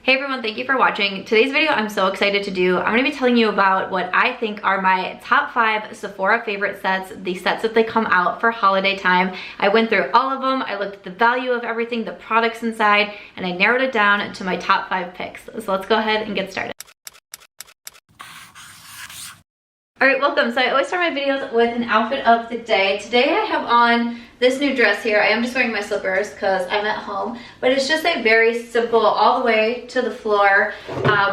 Hey everyone, thank you for watching. Today's video I'm so excited to do. I'm going to be telling you about what I think are my top 5 Sephora favorite sets, the sets that they come out for holiday time. I went through all of them, I looked at the value of everything, the products inside, and I narrowed it down to my top 5 picks. So let's go ahead and get started. Alright, welcome. So I always start my videos with an outfit of the day. Today I have on this new dress here. I am just wearing my slippers because I'm at home, but it's just a very simple, all the way to the floor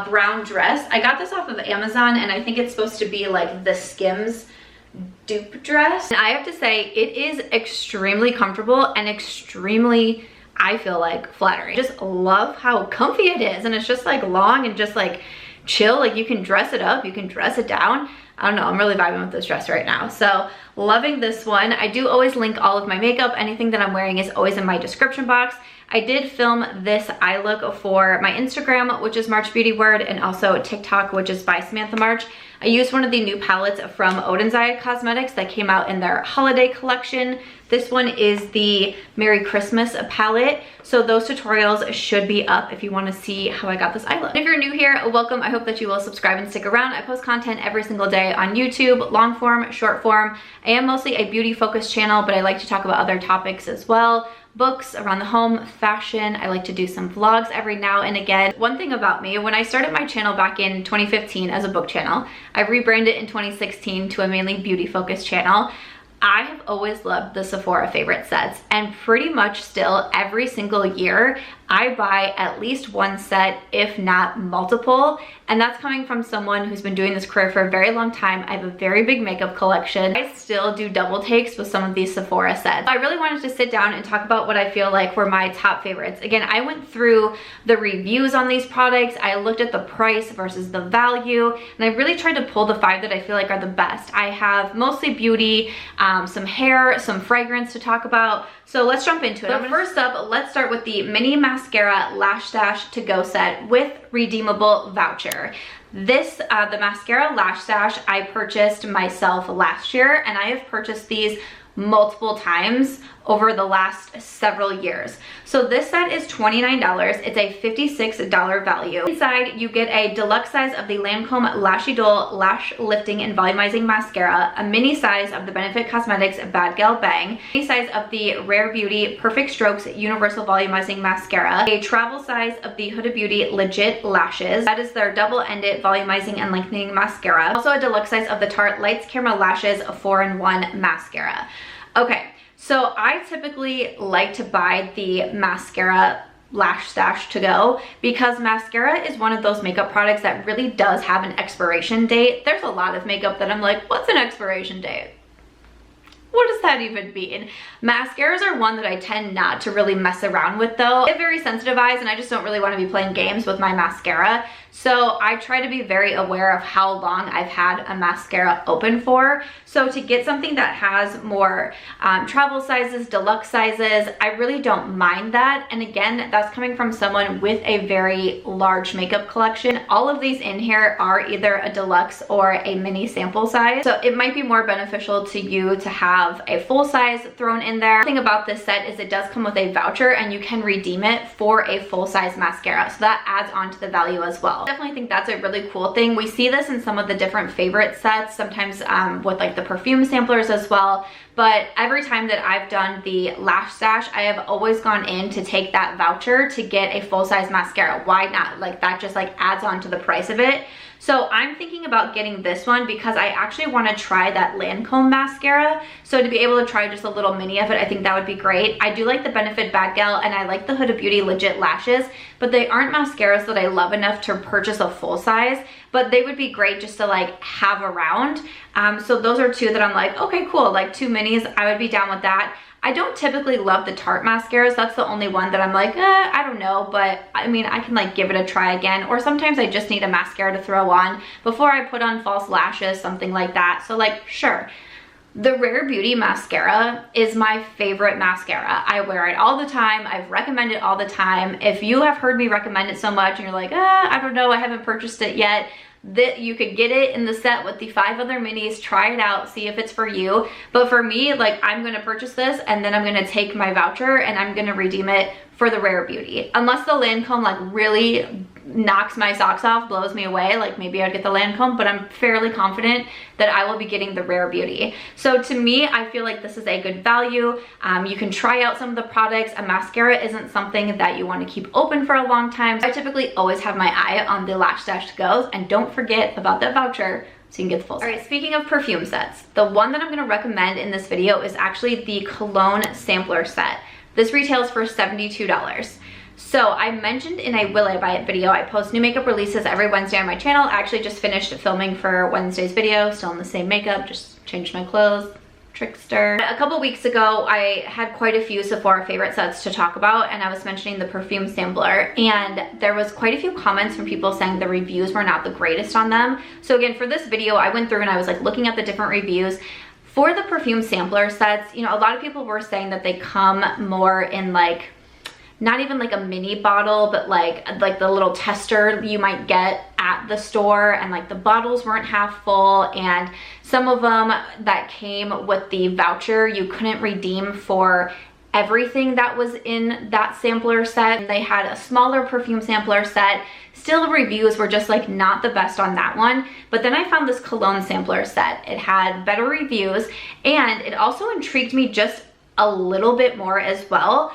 brown dress. I got this off of Amazon and I think it's supposed to be like the Skims dupe dress. And I have to say it is extremely comfortable and extremely, I feel like, flattering. I just love how comfy it is, and it's just like long and just like chill. Like you can dress it up, you can dress it down. I don't know, I'm really vibing with this dress right now. So loving this one. I do always link all of my makeup. Anything that I'm wearing is always in my description box. I did film this eye look for my Instagram, which is March Beauty Word, and also TikTok, which is by Samantha March. I used one of the new palettes from Oden Cosmetics that came out in their holiday collection. This one is the Merry Christmas palette. So those tutorials should be up if you want to see how I got this eye look. And if you're new here, welcome. I hope that you will subscribe and stick around. I post content every single day on YouTube, long form, short form. I am mostly a beauty focused channel, but I like to talk about other topics as well. Books, around the home, fashion. I like to do some vlogs every now and again. One thing about me, when I started my channel back in 2015 as a book channel, I rebranded in 2016 to a mainly beauty focused channel. I have always loved the Sephora favorite sets, and pretty much still every single year I buy at least one set, if not multiple, and that's coming from someone who's been doing this career for a very long time. I have a very big makeup collection. I still do double takes with some of these Sephora sets. I really wanted to sit down and talk about what I feel like were my top favorites. Again, I went through the reviews on these products, I looked at the price versus the value, and I really tried to pull the 5 that I feel like are the best. I have mostly beauty, some hair, some fragrance to talk about. So let's jump into it. But first up, let's start with the mini mascara Lash Stash To Go set with redeemable voucher. This, the mascara Lash Stash, I purchased myself last year, and I have purchased these multiple times over the last several years. So this set is $29. It's a $56 value. Inside, you get a deluxe size of the Lancome Lash Idol Lash Lifting and Volumizing Mascara, a mini size of the Benefit Cosmetics Bad Gal Bang, a mini size of the Rare Beauty Perfect Strokes Universal Volumizing Mascara, a travel size of the Huda Beauty Legit Lashes. That is their double-ended volumizing and lengthening mascara. Also a deluxe size of the Tarte Lights Camera Lashes 4-in-1 mascara. Okay. So I typically like to buy the mascara Lash Stash To Go because mascara is one of those makeup products that really does have an expiration date. There's a lot of makeup that I'm like, what's an expiration date? What does that even mean? Mascaras are one that I tend not to really mess around with though. I have very sensitive eyes and I just don't really want to be playing games with my mascara. So I try to be very aware of how long I've had a mascara open for. So to get something that has more travel sizes, deluxe sizes, I really don't mind that. And again, that's coming from someone with a very large makeup collection. All of these in here are either a deluxe or a mini sample size. So it might be more beneficial to you to have a full size thrown in there. The thing about this set is it does come with a voucher and you can redeem it for a full size mascara. So that adds on to the value as well. Definitely think that's a really cool thing. We see this in some of the different favorite sets, sometimes with like the perfume samplers as well. But every time that I've done the Lash Stash, I have always gone in to take that voucher to get a full-size mascara. Why not? Like that just like adds on to the price of it. So I'm thinking about getting this one because I actually want to try that Lancome mascara. So to be able to try just a little mini of it, I think that would be great. I do like the Benefit Bad Gal and I like the Huda Beauty Legit Lashes, but they aren't mascaras that I love enough to purchase a full size, but they would be great just to like have around. So those are two that I'm like, okay, cool, like 2 minis, I would be down with that. I don't typically love the Tarte mascaras. That's the only one that I'm like, I don't know, but I mean, I can like give it a try again. Or sometimes I just need a mascara to throw on before I put on false lashes, something like that. So like, sure. The Rare Beauty mascara is my favorite mascara. I wear it all the time. I've recommended it all the time. If you have heard me recommend it so much and you're like, I don't know, I haven't purchased it yet, that you could get it in the set with the 5 other minis, try it out, see if it's for you. But for me, like, I'm gonna purchase this and then I'm gonna take my voucher and I'm gonna redeem it for the Rare Beauty. Unless the Lancome like really knocks my socks off, blows me away, like maybe I'd get the Lancome, but I'm fairly confident that I will be getting the Rare Beauty. So to me, I feel like this is a good value. You can try out some of the products. A mascara isn't something that you want to keep open for a long time. So I typically always have my eye on the Lash Stash To Go, and don't forget about that voucher so you can get the full set. All right, speaking of perfume sets, the one that I'm gonna recommend in this video is actually the Cologne Sampler set. This retails for $72. So I mentioned in a Will I Buy It video, I post new makeup releases every Wednesday on my channel. I actually just finished filming for Wednesday's video, still in the same makeup, just changed my clothes. Trickster. A couple weeks ago, I had quite a few Sephora favorite sets to talk about, and I was mentioning the perfume sampler, and there was quite a few comments from people saying the reviews were not the greatest on them. So again, for this video, I went through and I was like looking at the different reviews. For the perfume sampler sets, you know, a lot of people were saying that they come more in like, not even like a mini bottle, but like the little tester you might get at the store, and like the bottles weren't half full, and some of them that came with the voucher you couldn't redeem for everything that was in that sampler set. And they had a smaller perfume sampler set. Still, the reviews were just like not the best on that one. But then I found this Cologne sampler set. It had better reviews, and it also intrigued me just a little bit more as well.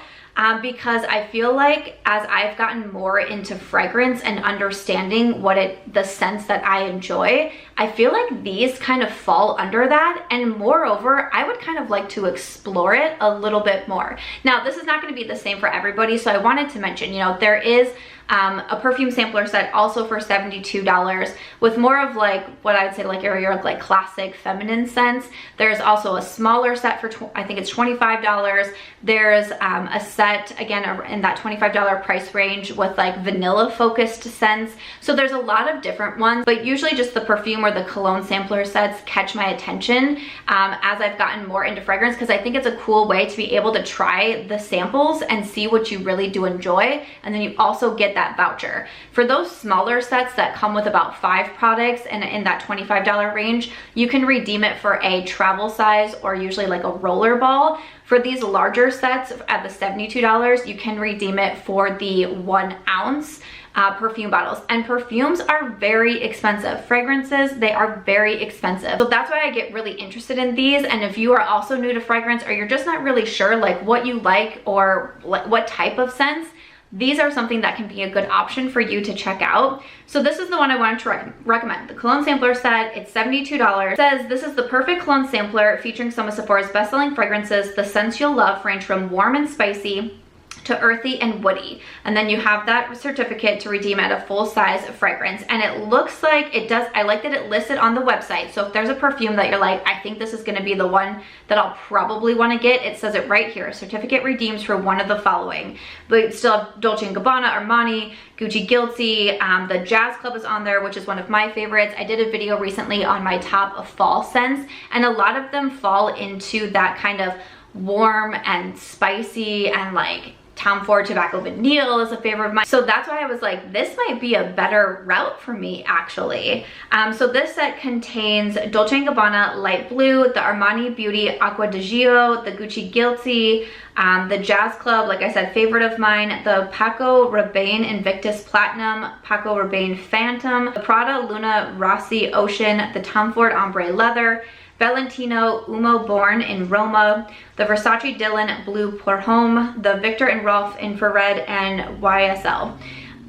Because I feel like as I've gotten more into fragrance and understanding the scents that I enjoy, I feel like these kind of fall under that. And moreover, I would kind of like to explore it a little bit more. Now, this is not going to be the same for everybody, so I wanted to mention, you know, there is a perfume sampler set also for $72 with more of like what I would say like your like classic feminine scents. There's also a smaller set for I think it's $25. There's a set again in that $25 price range with like vanilla focused scents. So there's a lot of different ones, but usually just the perfume or the cologne sampler sets catch my attention as I've gotten more into fragrance, because I think it's a cool way to be able to try the samples and see what you really do enjoy, and then you also get that voucher. For those smaller sets that come with about 5 products and in that $25 range, you can redeem it for a travel size or usually like a roller ball. For these larger sets at the $72, you can redeem it for the 1 ounce perfume bottles. And perfumes are very expensive. Fragrances, they are very expensive. So that's why I get really interested in these. And if you are also new to fragrance, or you're just not really sure like what you like or what type of scents, these are something that can be a good option for you to check out. So this is the one I wanted to recommend. The Cologne Sampler set, it's $72. It says, this is the perfect cologne sampler featuring some of Sephora's best-selling fragrances. The scents you'll love range from warm and spicy to earthy and woody. And then you have that certificate to redeem at a full-size fragrance. And it looks like it does, I like that it lists it on the website. So if there's a perfume that you're like, I think this is gonna be the one that I'll probably wanna get, it says it right here. Certificate redeems for one of the following. But you still have Dolce & Gabbana, Armani, Gucci Guilty, the Jazz Club is on there, which is one of my favorites. I did a video recently on my top of fall scents, and a lot of them fall into that kind of warm and spicy, and like Tom Ford Tobacco Vanille is a favorite of mine. So that's why I was like, this might be a better route for me actually. So this set contains Dolce & Gabbana Light Blue, the Armani Beauty Acqua di Gio, the Gucci Guilty, the Jazz Club, like I said, favorite of mine, the Paco Rabanne Invictus Platinum, Paco Rabanne Phantom, the Prada Luna Rossi Ocean, the Tom Ford Ombre Leather, Valentino Umo Born in Roma, the Versace Dylan Blue Pour Homme, the Victor and Rolf Infrared, and YSL.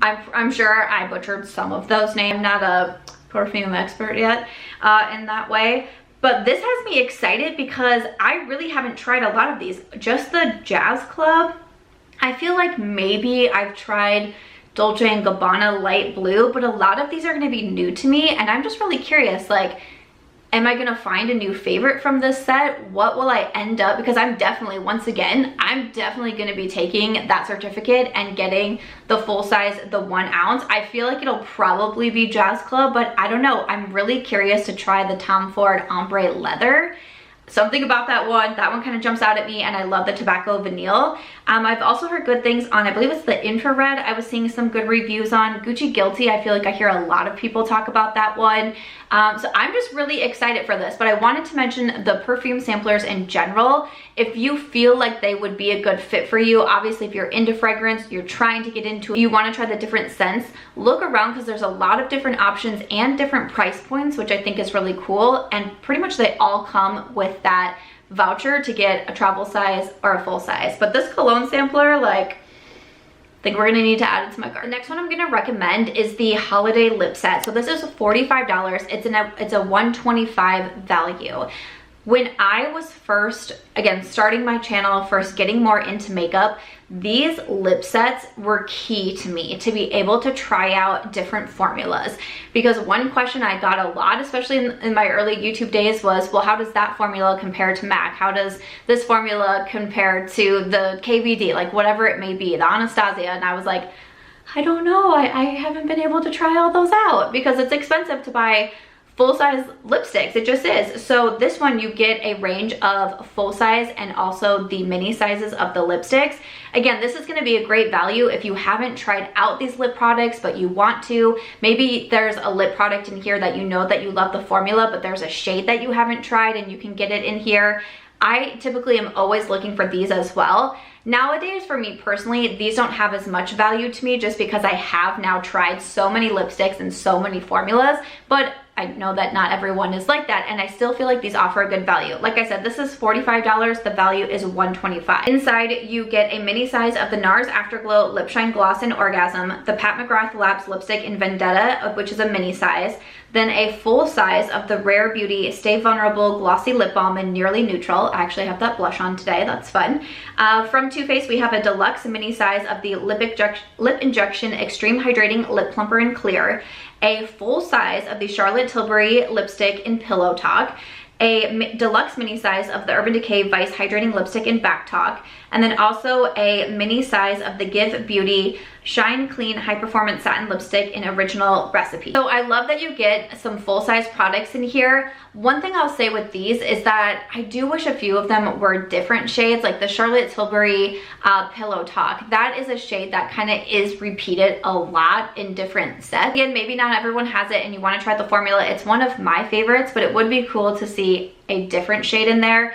I'm sure I butchered some of those names. I'm not a perfume expert yet in that way. But this has me excited because I really haven't tried a lot of these. Just the Jazz Club, I feel like maybe I've tried Dolce & Gabbana Light Blue, but a lot of these are gonna be new to me, and I'm just really curious, like, am I gonna find a new favorite from this set? What will I end up, because I'm definitely, once again, I'm definitely gonna be taking that certificate and getting the full size, the 1 ounce. I feel like it'll probably be Jazz Club, but I don't know. I'm really curious to try the Tom Ford Ombre Leather. something about that one kind of jumps out at me, and I love the tobacco vanille. I've also heard good things on, I believe it's the infrared. I was seeing some good reviews on Gucci Guilty. I feel like I hear a lot of people talk about that one. So I'm just really excited for this, but I wanted to mention the perfume samplers in general. If you feel like they would be a good fit for you, obviously if you're into fragrance, you're trying to get into it, you want to try the different scents, look around because there's a lot of different options and different price points, which I think is really cool. And pretty much they all come with that voucher to get a travel size or a full size. But this Cologne Sampler, like, I think we're gonna need to add it to my cart. The next one I'm gonna recommend is the holiday lip set. So this is $45. It's a $125 value. When I was first, again, starting my channel, first getting more into makeup, these lip sets were key to me to be able to try out different formulas. Because one question I got a lot, especially in my early YouTube days, was, well, how does that formula compare to MAC? How does this formula compare to the KVD, like whatever it may be, the Anastasia? And I was like, I don't know, I haven't been able to try all those out because it's expensive to buy full-size lipsticks. It just is. So this one, you get a range of full size and also the mini sizes of the lipsticks. Again, this is going to be a great value if you haven't tried out these lip products but you want to. Maybe there's a lip product in here that you know that you love the formula, but there's a shade that you haven't tried and you can get it in here. I typically am always looking for these as well. Nowadays, for me personally, these don't have as much value to me just because I have now tried so many lipsticks and so many formulas, but I know that not everyone is like that, and I still feel like these offer a good value. Like I said, this is $45, the value is $125. Inside, you get a mini size of the NARS Afterglow Lip Shine Gloss in Orgasm, the Pat McGrath Labs lipstick in Vendetta, which is a mini size, then a full size of the Rare Beauty Stay Vulnerable Glossy Lip Balm in Nearly Neutral. I actually have that blush on today, that's fun. From Too Faced, we have a deluxe mini size of the Lip Injection Extreme Hydrating Lip Plumper in Clear, a full size of the Charlotte Tilbury lipstick in Pillow Talk, a deluxe mini size of the Urban Decay Vice Hydrating Lipstick in Back Talk, and then also a mini size of the Give Beauty Shine Clean High Performance Satin Lipstick in Original Recipe. So I love that you get some full-size products in here. One thing I'll say with these is that I do wish a few of them were different shades, like the Charlotte Tilbury Pillow Talk. That is a shade that kind of is repeated a lot in different sets. Again, maybe not everyone has it and you want to try the formula. It's one of my favorites, but it would be cool to see a different shade in there.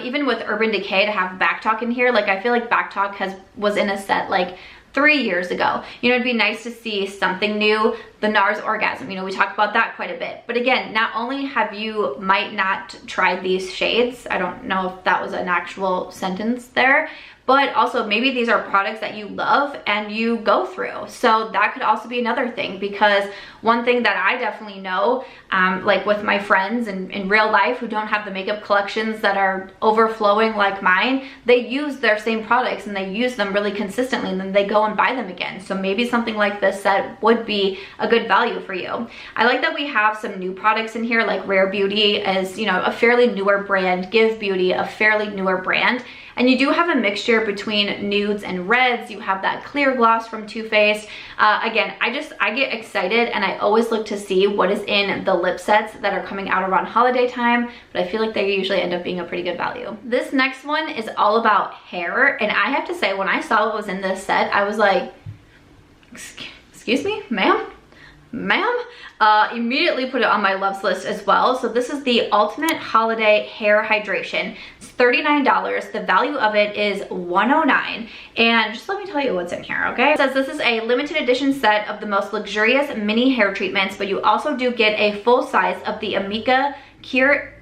Even with Urban Decay to have Back Talk in here, like I feel like Back Talk was in a set like 3 years ago. You know, it'd be nice to see something new. The NARS Orgasm, you know, we talk about that quite a bit. But again, not only have you might not tried these shades, I don't know if that was an actual sentence there, but also maybe these are products that you love and you go through. So that could also be another thing, because one thing that I definitely know, like with my friends in real life who don't have the makeup collections that are overflowing like mine, they use their same products and they use them really consistently and then they go and buy them again. So maybe something like this set would be a good value for you. I like that we have some new products in here, like Rare Beauty is, you know, a fairly newer brand, Give Beauty, a fairly newer brand. And you do have a mixture between nudes and reds. You have that clear gloss from Too Faced. Again, I get excited and I always look to see what is in the lip sets that are coming out around holiday time, but I feel like they usually end up being a pretty good value. This next one is all about hair, and I have to say, when I saw what was in this set, I was like, excuse me, ma'am? Immediately put it on my loves list as well. So this is the Ultimate Holiday Hair Hydration. It's $39. The value of it is $109. And just let me tell you what's in here, okay? It says this is a limited edition set of the most luxurious mini hair treatments, but you also do get a full size of the Amika Cure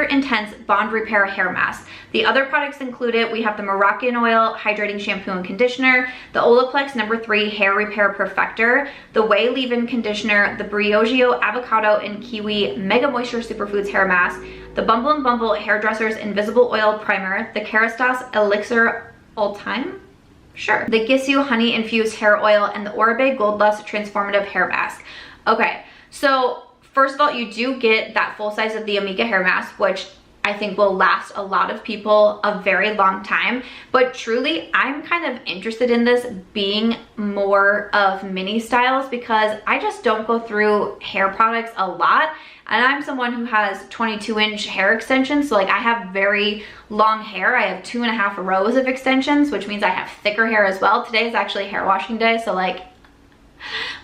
Intense Bond Repair Hair Mask. The other products included, we have the Moroccan Oil Hydrating Shampoo and Conditioner, the Olaplex No. 3 Hair Repair Perfector, the Way Leave-In Conditioner, the Briogeo Avocado and Kiwi Mega Moisture Superfoods Hair Mask, the Bumble & Bumble Hairdresser's Invisible Oil Primer, the Kerastase Elixir All Time? Sure. The Gissu Honey Infused Hair Oil, and the Oribe Gold Lust Transformative Hair Mask. Okay, so first of all, you do get that full size of the Amika hair mask, which I think will last a lot of people a very long time. But truly, I'm kind of interested in this being more of mini styles because I just don't go through hair products a lot. And I'm someone who has 22-inch hair extensions. So like I have very long hair. I have 2.5 rows of extensions, which means I have thicker hair as well. Today is actually hair washing day. So like,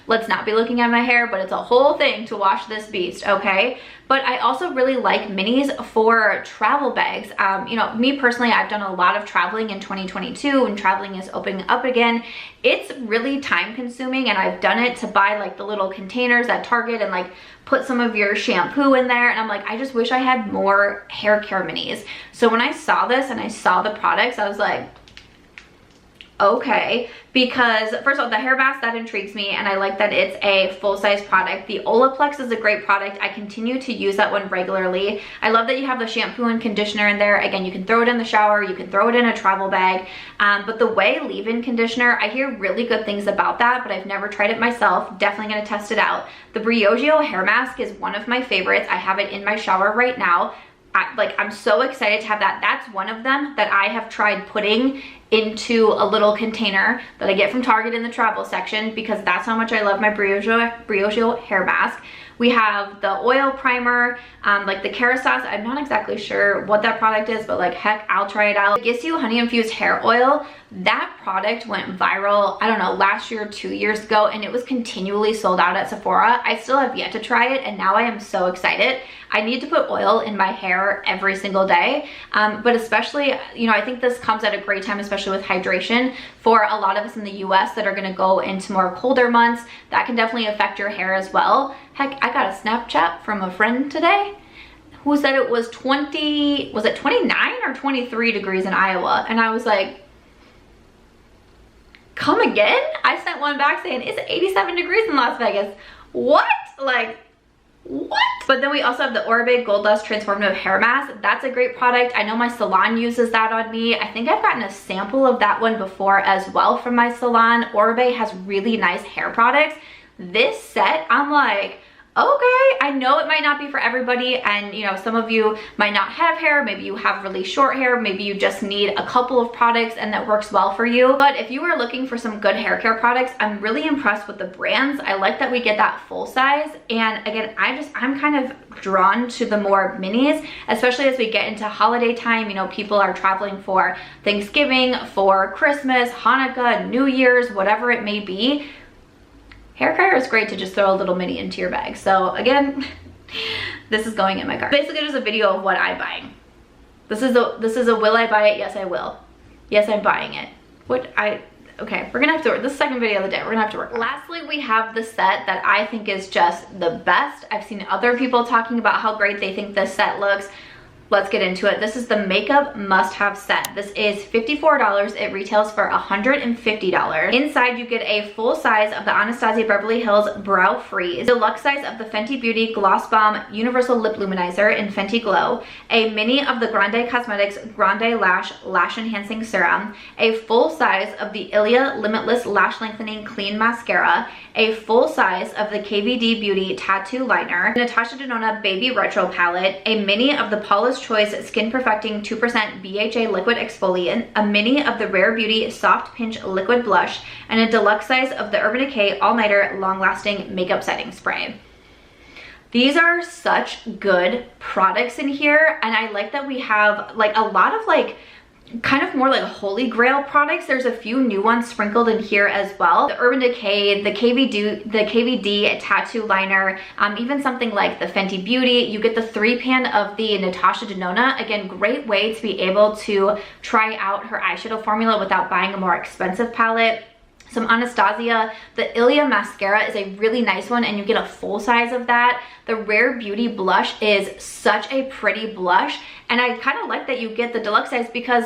let's not be looking at my hair, but it's a whole thing to wash this beast, okay? But I also really like minis for travel bags. You know, me personally, I've done a lot of traveling in 2022 and traveling is opening up again. It's really time consuming and I've done it to buy like the little containers at Target and like put some of your shampoo in there. And I'm like, I just wish I had more hair care minis. So when I saw this and I saw the products, I was like, okay, because first of all, the hair mask, that intrigues me and I like that it's a full-size product. The Olaplex is a great product. I continue to use that one regularly. I love that you have the shampoo and conditioner in there. Again, you can throw it in the shower, you can throw it in a travel bag, but the Way leave-in conditioner, I hear really good things about that, but I've never tried it myself. Definitely gonna test it out. The Briogeo hair mask is one of my favorites. I have it in my shower right now. I'm so excited to have that. That's one of them that I have tried putting into a little container that I get from Target in the travel section because that's how much I love my Briogeo hair mask. We have the oil primer, like the Kerastase. I'm not exactly sure what that product is, but like heck, I'll try it out. The Gissu Honey Infused Hair Oil, that product went viral, I don't know, last year or 2 years ago, and it was continually sold out at Sephora. I still have yet to try it, and now I am so excited. I need to put oil in my hair every single day, but especially, you know, I think this comes at a great time, especially with hydration. For a lot of us in the US that are gonna go into more colder months, that can definitely affect your hair as well. Heck, I got a Snapchat from a friend today who said it was 29 or 23 degrees in Iowa, and I was like, come again? I sent one back saying it's 87 degrees in Las Vegas. What? Like, what? But then we also have the Oribe Gold Dust Transformative Hair Mask. That's a great product. I know my salon uses that on me. I think I've gotten a sample of that one before as well from my salon. Oribe has really nice hair products. This set, I'm like, okay, I know it might not be for everybody, and you know, some of you might not have hair, maybe you have really short hair, maybe you just need a couple of products and that works well for you. But if you are looking for some good hair care products, I'm really impressed with the brands. I like that we get that full size, and again, I'm kind of drawn to the more minis, especially as we get into holiday time. You know, people are traveling for Thanksgiving, for Christmas, Hanukkah, New Year's, whatever it may be. Hair care is great to just throw a little mini into your bag. So again, this is going in my cart. Basically just a video of what I'm buying. This is a will I buy it? Yes, I will. Yes, I'm buying it. Okay, we're gonna have to work. This second video of the day, we're gonna have to work. Lastly, we have the set that I think is just the best. I've seen other people talking about how great they think this set looks. Let's get into it. This is the Makeup Must-Have Set. This is $54. It retails for $150. Inside, you get a full size of the Anastasia Beverly Hills Brow Freeze, deluxe size of the Fenty Beauty Gloss Bomb Universal Lip Luminizer in Fenty Glow, a mini of the Grande Cosmetics Grande Lash Enhancing Serum, a full size of the Ilia Limitless Lash Lengthening Clean Mascara, a full size of the KVD Beauty Tattoo Liner, Natasha Denona Baby Retro Palette, a mini of the Paula's Choice Skin Perfecting 2% BHA Liquid Exfoliant, a mini of the Rare Beauty Soft Pinch Liquid Blush, and a deluxe size of the Urban Decay All Nighter Long Lasting Makeup Setting Spray. These are such good products in here, and I like that we have like a lot of like kind of more like holy grail products. There's a few new ones sprinkled in here as well. The Urban Decay, the KVD Tattoo Liner, even something like the Fenty Beauty. You get the 3-pan of the Natasha Denona. Again, great way to be able to try out her eyeshadow formula without buying a more expensive palette. Some Anastasia, the Ilia mascara is a really nice one, and you get a full size of that. The Rare Beauty blush is such a pretty blush, and I kind of like that you get the deluxe size because,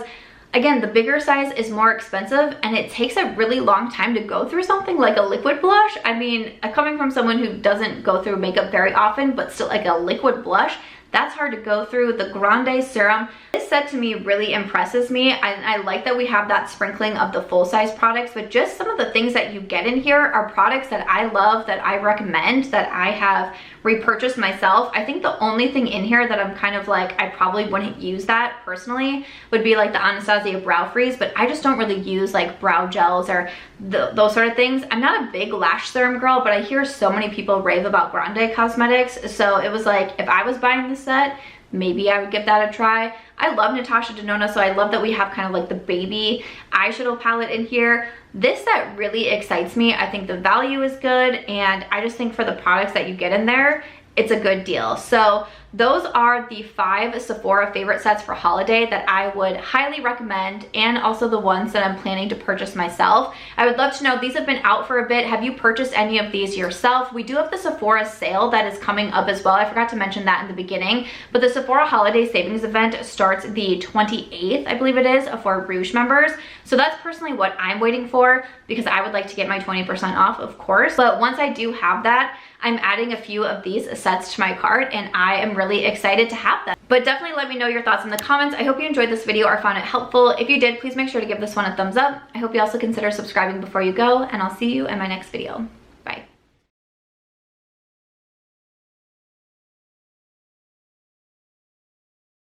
again, the bigger size is more expensive, and it takes a really long time to go through something like a liquid blush. I mean, coming from someone who doesn't go through makeup very often, but still like a liquid blush, That's hard to go through. The Grande serum, this set to me really impresses me. I like that we have that sprinkling of the full-size products, but just some of the things that you get in here are products that I love, that I recommend, that I have repurchased myself. I think the only thing in here that I'm kind of like, I probably wouldn't use that personally would be like the Anastasia Brow Freeze, but I just don't really use like brow gels or those sort of things. I'm not a big lash serum girl, but I hear so many people rave about Grande Cosmetics, so it was like, if I was buying this set, maybe I would give that a try. I love Natasha Denona, so I love that we have kind of like the baby eyeshadow palette in here. This set really excites me. I think the value is good, and I just think for the products that you get in there, it's a good deal. So those are the 5 Sephora favorite sets for holiday that I would highly recommend, and also the ones that I'm planning to purchase myself. I would love to know, these have been out for a bit. Have you purchased any of these yourself? We do have the Sephora sale that is coming up as well. I forgot to mention that in the beginning, but the Sephora holiday savings event starts the 28th, I believe it is, for Rouge members. So that's personally what I'm waiting for, because I would like to get my 20% off, of course. But once I do have that, I'm adding a few of these sets to my cart, and I am really excited to have them. But definitely let me know your thoughts in the comments. I hope you enjoyed this video or found it helpful. If you did, please make sure to give this one a thumbs up. I hope you also consider subscribing before you go, and I'll see you in my next video.